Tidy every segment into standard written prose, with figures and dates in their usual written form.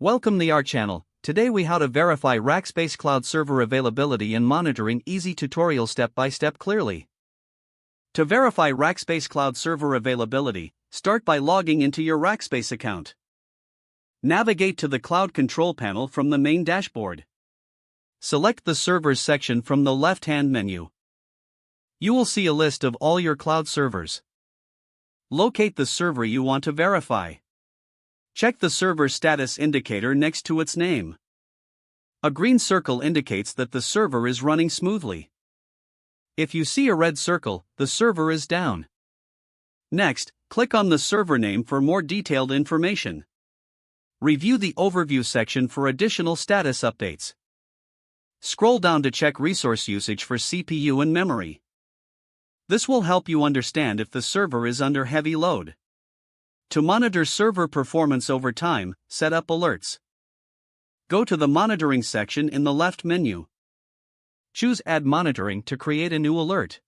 Welcome to our channel. Today we how to verify Rackspace Cloud server availability and monitoring easy tutorial step by step clearly. To verify Rackspace Cloud server availability, start by logging into your Rackspace account. Navigate to the Cloud Control panel from the main dashboard. Select the Servers section from the left-hand menu. You will see a list of all your cloud servers. Locate the server you want to verify. Check the server status indicator next to its name. A green circle indicates that the server is running smoothly. If you see a red circle, the server is down. Next, click on the server name for more detailed information. Review the Overview section for additional status updates. Scroll down to check resource usage for CPU and memory. This will help you understand if the server is under heavy load. To monitor server performance over time, set up alerts. Go to the Monitoring section in the left menu. Choose Add Monitoring to create a new alert.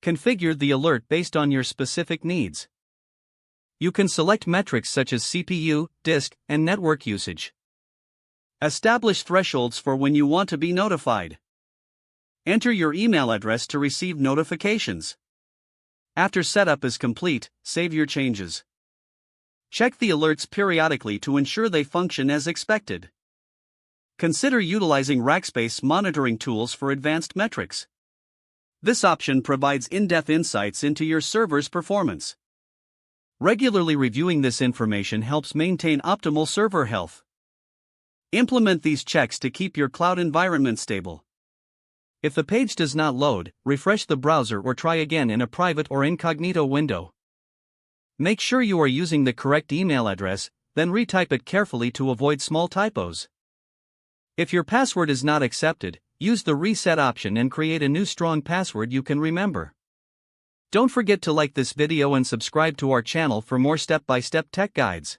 Configure the alert based on your specific needs. You can select metrics such as CPU, disk, and network usage. Establish thresholds for when you want to be notified. Enter your email address to receive notifications. After setup is complete, save your changes. Check the alerts periodically to ensure they function as expected. Consider utilizing Rackspace monitoring tools for advanced metrics. This option provides in-depth insights into your server's performance. Regularly reviewing this information helps maintain optimal server health. Implement these checks to keep your cloud environment stable. If the page does not load, refresh the browser or try again in a private or incognito window. Make sure you are using the correct email address, then retype it carefully to avoid small typos. If your password is not accepted, use the reset option and create a new strong password you can remember. Don't forget to like this video and subscribe to our channel for more step-by-step tech guides.